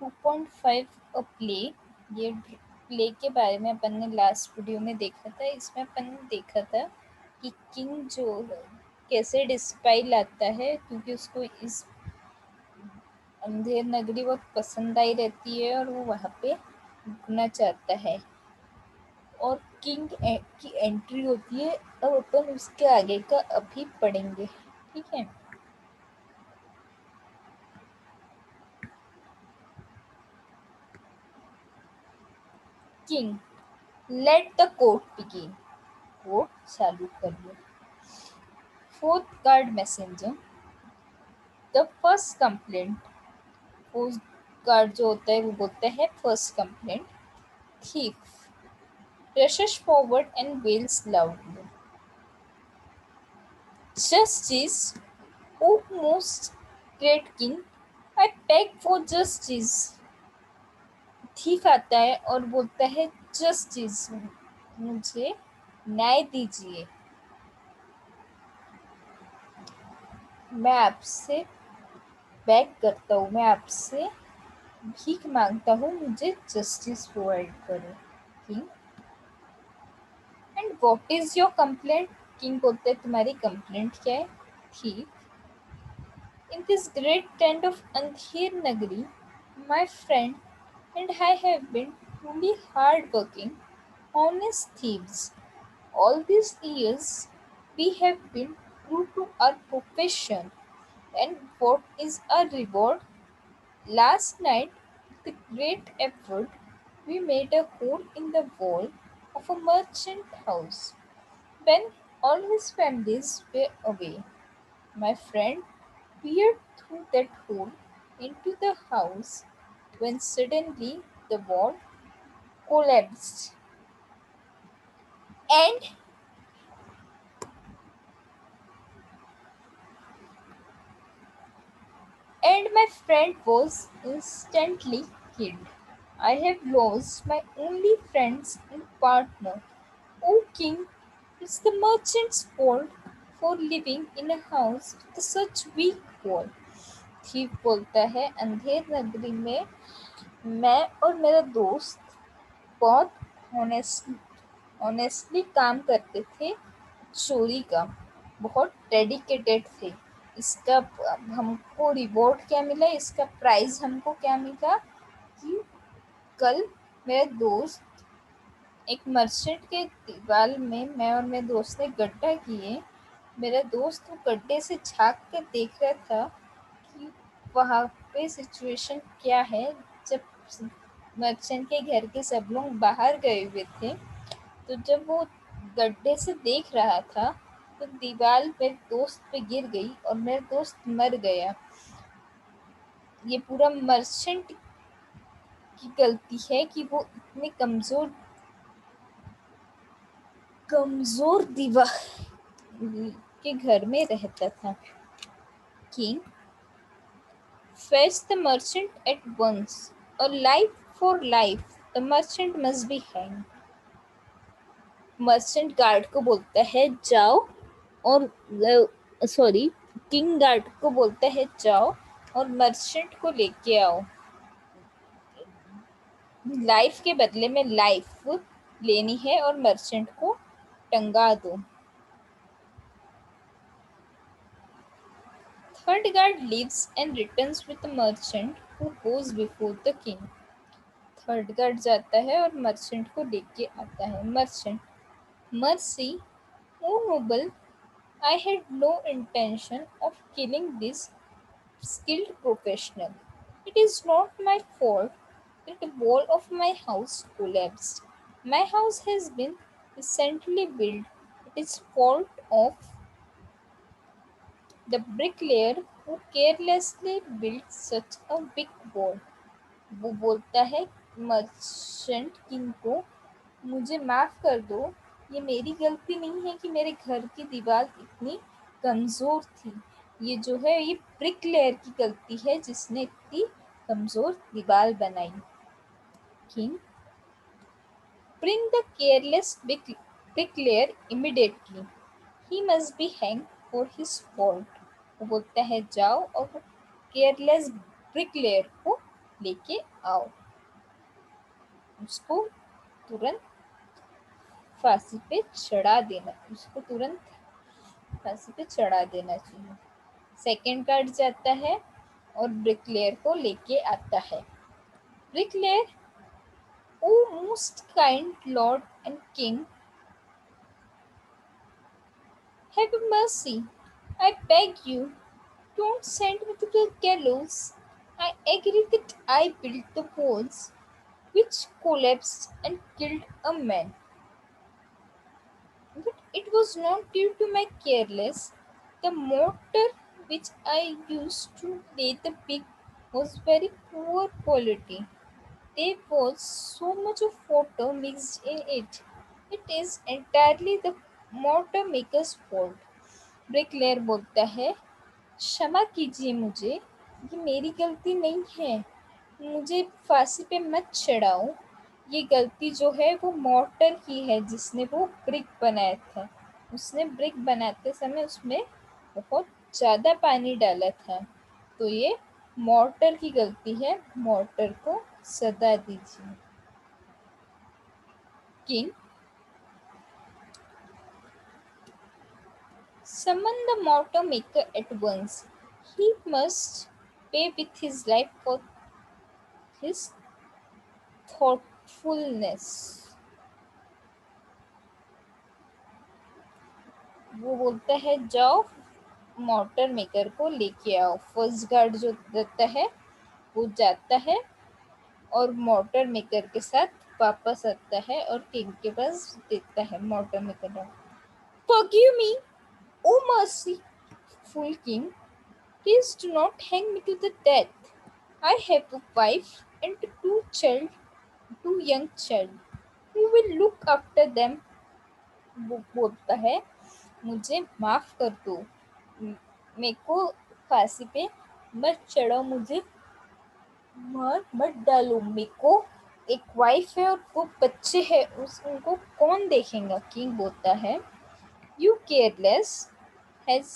2.5 अ play. ये play के बारे में अपन ने लास्ट वीडियो में देखा था। इसमें अपन ने देखा था कि किंग जो है कैसे डिस्पाई लाता है, क्योंकि उसको इस अंधेर नगरी बहुत पसंद आई रहती है और वो वहाँ पे रुकना चाहता है। और किंग की एंट्री होती है। अब अपन उसके आगे का अभी पढ़ेंगे, ठीक है। King, let the court begin. Court चालू करिए। Fourth guard messenger, the first complaint. First guard जो होता है वो बोलता है first complaint. Thief rushes forward and wails loudly. Justice, O most great king, I beg for justice. ठीक आता है और बोलता है जस्टिस, मुझे न्याय दीजिए। मैं आपसे बैग करता हूँ, मैं आपसे भीख मांगता हूँ, मुझे जस्टिस प्रोवाइड करो king. And what is your complaint? King बोलते हैं तुम्हारी कंप्लेंट क्या है? ठीक, in this great tent of Andhir Nagari, my friend and I have been truly hard-working, honest thieves. All these years we have been true to our profession. And what is our reward? Last night, with great effort, we made a hole in the wall of a merchant house. When all his families were away, my friend peered through that hole into the house when suddenly the wall collapsed and my friend was instantly killed. I have lost my only friends and partner. O king, it's the merchant's fault for living in a house with such weak wall. Thief बोलता है अंधेर नगरी में मैं और मेरा दोस्त बहुत honestly काम करते थे, चोरी का बहुत डेडिकेटेड थे। इसका हमको रिवॉर्ड क्या मिला, इसका प्राइज हमको क्या मिला कि कल मेरे दोस्त एक मर्चेंट के दीवार में मैं और मेरे दोस्त ने गड्ढा किए। मेरा दोस्त वो गड्ढे से झांक कर देख रहा था कि वहाँ पे सिचुएशन क्या है। जब मर्चेंट के घर के सब लोग बाहर गए हुए थे, तो जब वो गड्ढे से देख रहा था तो दीवार मेरे दोस्त पे गिर गई और मेरा दोस्त मर गया। ये पूरा मर्चेंट की गलती है कि वो इतने कमजोर दीवार के घर में रहता था। King, fetch the merchant at once, or life for life, the merchant must be hanged. Merchant guard को बोलता है जाओ और सॉरी किंग गार्ड को बोलता है जाओ और मर्चेंट को लेके आओ। लाइफ के बदले में लाइफ लेनी है और मर्चेंट को टंगा दो। Third guard leaves and returns with the merchant who goes before the king. Third guard जाता है और मर्चेंट को लेके आता है। Merchant, mercy, o noble, I had no intention of killing this skilled professional. It is not my fault that the wall of my house collapsed. My house has been recently built. It is fault of the bricklayer who carelessly built such a big wall. वो बोलता है merchant king को, मुझे माफ़ कर दो, ये मेरी गलती नहीं है कि मेरे घर की दीवार इतनी कमज़ोर थी। ये जो है ये ब्रिकलेयर की गलती है जिसने इतनी कमज़ोर दीवार बनाई। King, bring the careless bricklayer immediately. He must be hanged for his fault. वो बोलता है जाओ और केयरलेस ब्रिकलेयर को लेके आओ। उसको तुरंत फांसी पे चढ़ा देना, उसको तुरंत फांसी पे चढ़ा देना चाहिए। सेकंड गार्ड जाता है और ब्रिकलेयर को लेके आता है। Bricklayer, o most kind lord and king, have mercy. I beg you, don't send me to the gallows. I agree that I built the walls which collapsed and killed a man. But it was not due to my careless. The mortar which I used to lay the brick was very poor quality. There was so much of water mixed in it. It is entirely the mortar maker's fault. Bricklayer बोलता है, क्षमा कीजिए मुझे, ये मेरी गलती नहीं है, मुझे फांसी पे मत चढ़ाओ। ये गलती जो है वो मॉर्टर की है जिसने वो ब्रिक बनाया था। उसने ब्रिक बनाते समय उसमें बहुत ज़्यादा पानी डाला था, तो ये मॉर्टर की गलती है, मॉर्टर को सजा दीजिए। King, summon the mortar maker at once. He must pay with his life for his thoughtfulness. वो बोलता है, जाओ मोटर मेकर को लेके आओ। फर्स्ट गार्ड जो रहता है वो जाता है और मोटर मेकर के साथ वापस आता है और किंग के पास देता है motor maker. Forgive me, O merciful king, please do not hang me to the death. I have a wife and two young children. Who will look after them? वो बोलता है, मुझे माफ कर दो, मेरे को फांसी पे मत चढ़ाओ, मुझे मार मत डालो, मेरे को एक वाइफ है और वो बच्चे हैं, उनको कौन देखेगा। किंग बोलता है, you careless has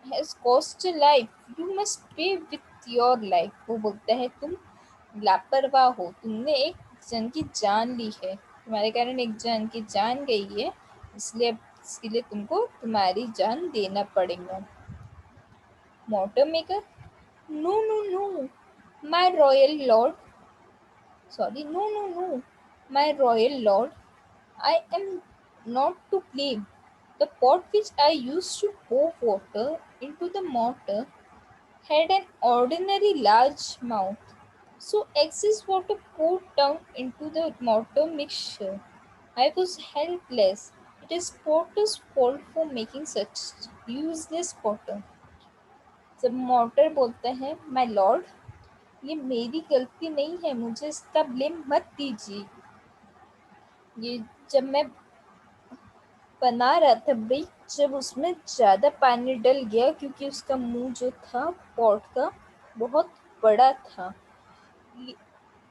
has cost a life, you must pay with your life. वो बोलता है, तुम लापरवाह हो, तुमने एक जन की जान ली है, तुम्हारे कारण एक जन की जान गई है, इसलिए इसके लिए तुमको तुम्हारी जान देना पड़ेगा। Motor maker, no no no my royal lord, sorry, no no no my royal lord, I am not to blame. The pot which I used to pour water into the mortar had an ordinary large mouth, so excess water poured down into the mortar mixture. I was helpless. It is potter's fault for making such useless potter. जब motor बोलता है, my Lord, ये मेरी गलती नहीं है, मुझे इसका ब्लेम मत दीजिए। ये जब मैं बना रहा था ब्रिक, जब उसमें ज़्यादा पानी डल गया क्योंकि उसका मुंह जो था पॉट का बहुत बड़ा था,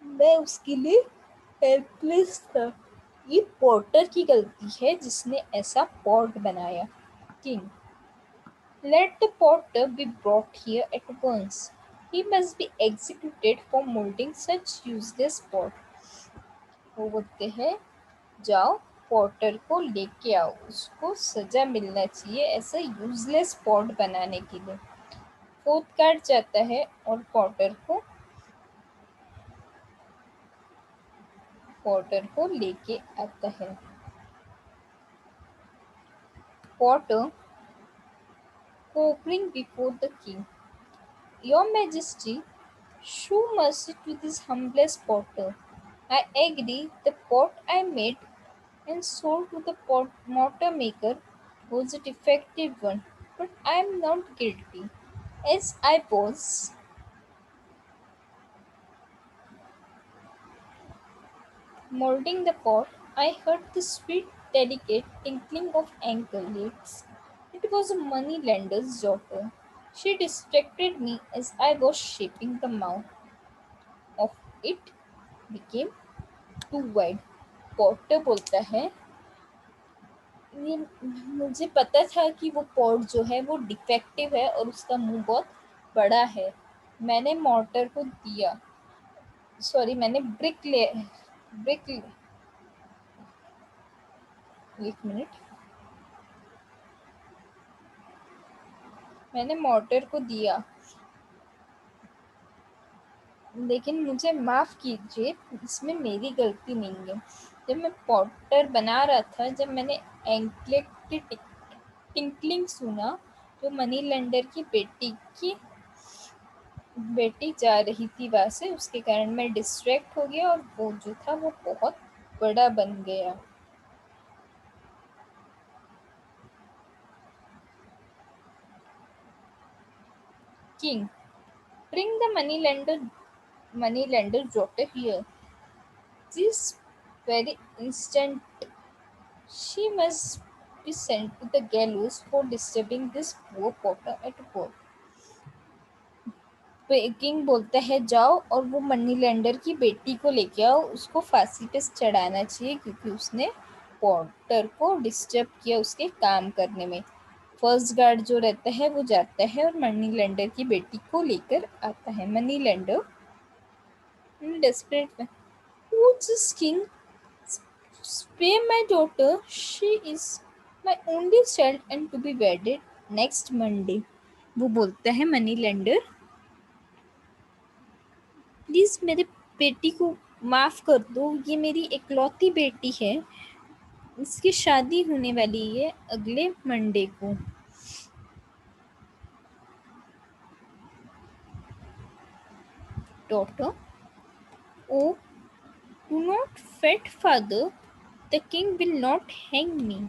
मैं उसके लिए हेल्पलेस था। ये पॉटर की गलती है जिसने ऐसा पॉट बनाया। King, let the potter be brought here at once. He must be executed for molding such useless pot. वो बोलते हैं, जाओ पॉटर को लेके आओ, उसको सजा मिलना चाहिए ऐसा यूजलेस पॉट बनाने के लिए। फोर्थ गार्ड जाता है और पॉटर को लेके आता है। Potter cowering before the king. Your Majesty, show mercy to this humblest potter. I agree the pot I made and sold to the mortar maker was a defective one, but I am not guilty. As I was molding the pot, I heard the sweet, delicate tinkling of ankle-legs. It was a money-lender's daughter. She distracted me as I was shaping the mouth of it became too wide. Potter बोलता है, ये मुझे पता था कि वो pot जो है वो डिफेक्टिव है और उसका मुंह बहुत बड़ा है। मैंने मॉर्टर को दिया सॉरी, मैंने ब्रिक, एक मिनट, मैंने मोर्टर को दिया, लेकिन मुझे माफ़ कीजिए, इसमें मेरी गलती नहीं है। जब मैं पॉटर बना रहा था, जब मैंने एंकलेट की टिंकलिंग सुना, तो मनी लेंडर की बेटी जा रही थी वहाँ से, उसके कारण मैं डिस्ट्रैक्ट हो गया और वो जो था वो बहुत बड़ा बन गया। King, bring the money lender's daughter here, this very instant. She must be sent to the gallows for disturbing this poor potter at work. King बोलता है जाओ और वो मनी लेंडर की बेटी को लेके आओ, उसको फांसी पे चढ़ाना चाहिए क्योंकि उसने पॉटर को डिस्टर्ब किया उसके काम करने में। फर्स्ट गार्ड जो रहता है वो जाता है और मनी लेंडर की बेटी को लेकर आता है। मनी लेंडर डेस्परेट में, who's this king? Spare my daughter. She is my only child and to be wedded next Monday. वो बोलता है मनी लेंडर, प्लीज़ मेरे बेटी को माफ़ कर दो, ये मेरी इकलौती बेटी है, इसकी शादी होने वाली है अगले मंडे को। Daughter, o do not fret father, the king will not hang me.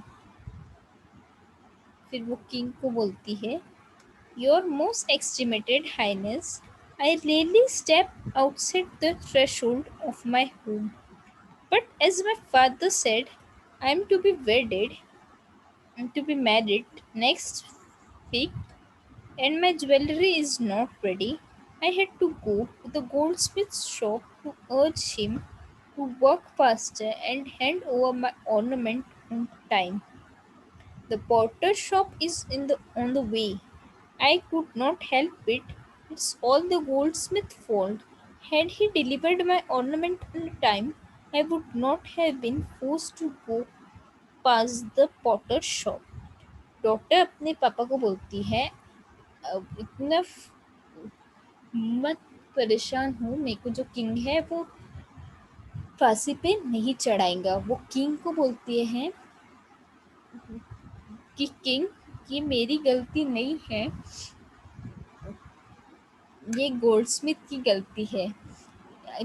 फिर वो किंग को बोलती है, your most esteemed highness, I rarely step outside the threshold of my home. But as my father said, I am to be wedded and to be married next week, and my jewelry is not ready. I had to go to the goldsmith's shop to urge him to work faster and hand over my ornament on time. The potter shop is on the way. I could not help it. It's all the goldsmith's fault. Had he delivered my ornament in time, I would not have been forced to go past the potter shop. Doctor अपने पापा को बोलती है, अब इतना मत परेशान हो, मेरे को जो किंग है वो फांसी पे नहीं चढ़ाएगा। वो किंग को बोलती है कि किंग, ये मेरी गलती नहीं है, ये गोल्डस्मिथ की गलती है।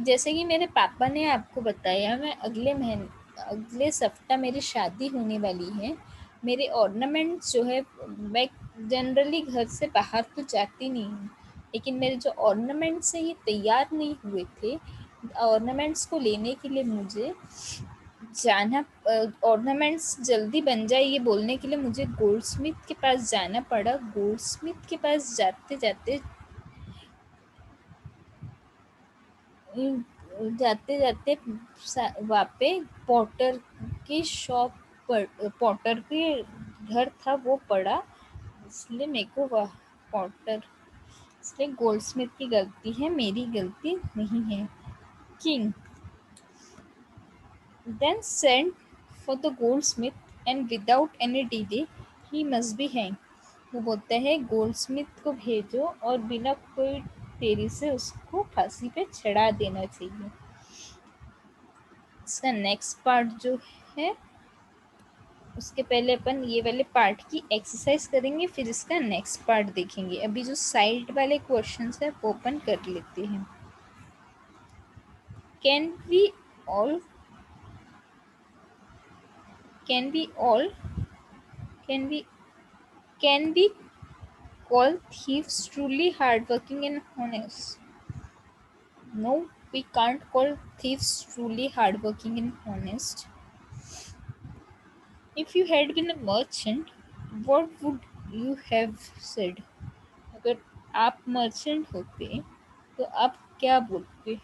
जैसे कि मेरे पापा ने आपको बताया, मैं अगले सप्ताह मेरी शादी होने वाली है। मेरे ऑर्नामेंट्स जो है, मैं जनरली घर से बाहर तो जाती नहीं हूँ, लेकिन मेरे जो ऑर्नामेंट्स हैं ये तैयार नहीं हुए थे। ऑर्नामेंट्स को लेने के लिए मुझे जाना, ऑर्नामेंट्स जल्दी बन जाए ये बोलने के लिए मुझे गोल्डस्मिथ के पास जाना पड़ा। गोल्डस्मिथ के पास जाते जाते जाते जाते वहाँ पे पॉटर की शॉप पर, पॉटर के घर था वो पड़ा, इसलिए मेरे को वह पॉटर, इसलिए गोल्डस्मिथ की गलती है, मेरी गलती नहीं है। King then send for the goldsmith and without any delay he must be hang. वो बोलता है गोल्डस्मिथ को भेजो और बिना कोई देरी से उसको फांसी पे चढ़ा देना चाहिए। इसका नेक्स्ट पार्ट जो है, उसके पहले अपन ये वाले पार्ट की एक्सरसाइज करेंगे, फिर इसका नेक्स्ट पार्ट देखेंगे। अभी जो साइड वाले क्वेश्चंस है वो अपन कर लेते हैं। Can we all can we all can we can we call thieves truly hardworking and honest? No, we can't call thieves truly hardworking and honest. If you had been a merchant, what would you have said? अगर आप merchant होते तो आप क्या बोलते?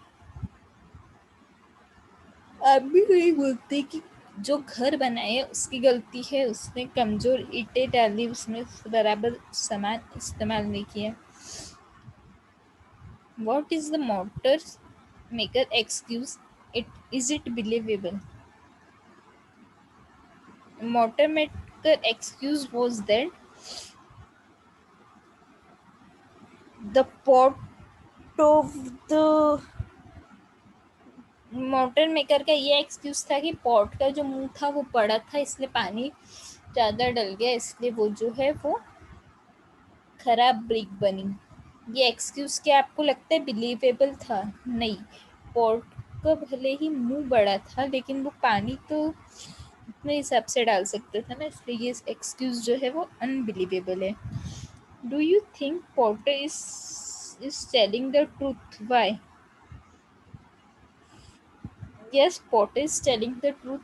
आप भी वही बोलते कि जो घर बनाए उसकी गलती है, उसने कमज़ोर ईंटें डाली, उसमें बराबर सामान इस्तेमाल नहीं किया। What is the mortar maker excuse, it is it believable? Motor maker excuse was that the pot of the motor maker का ये एक्सक्यूज था कि पॉट का जो मुंह था वो बड़ा था, इसलिए पानी ज़्यादा डल गया, इसलिए वो जो है वो खराब ब्रिक बनी। ये एक्सक्यूज क्या आपको लगता है बिलीवेबल था? नहीं। पॉट का भले ही मुंह बड़ा था लेकिन वो पानी तो अपने हिसाब से डाल सकता था ना, इसलिए ये एक्सक्यूज जो है वो अनबिलीवेबल है। Do you think Potter is telling the truth? Why? Yes, Potter is telling the truth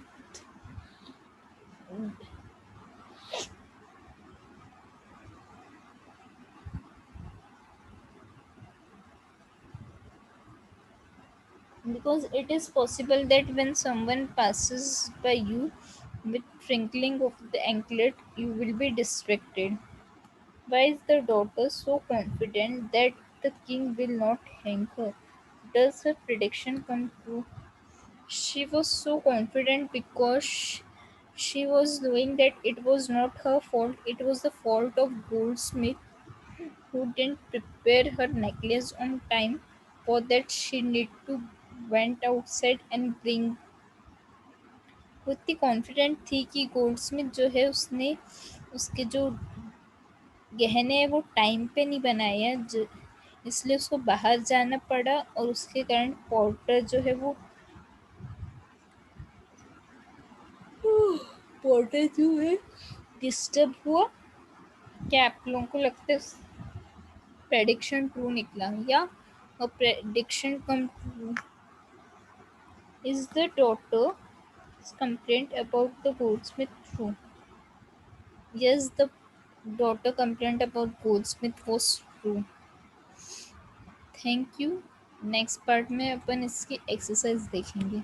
because it is possible that when someone passes by you with twinkling of the anklet, you will be distracted. Why is the daughter so confident that the king will not hang her? Does her prediction come true? She was so confident because she was knowing that it was not her fault, it was the fault of Goldsmith who didn't prepare her necklace on time. For that she need to went outside and bring। वो इतनी confident थी कि Goldsmith जो है उसने उसके जो गहने हैं वो टाइम पे नहीं बनाए हैं, इसलिए उसको बाहर जाना पड़ा और उसके कारण पोर्टर जो है वो पोर्टर जो है डिस्टर्ब हुआ। क्या आप लोगों को लगता है प्रेडिक्शन ट्रू निकला या prediction come true? Is the daughter's complaint about the goldsmith true? Yes, the daughter complaint about goldsmith was true। Thank you. Next part में अपन इसकी एक्सरसाइज देखेंगे।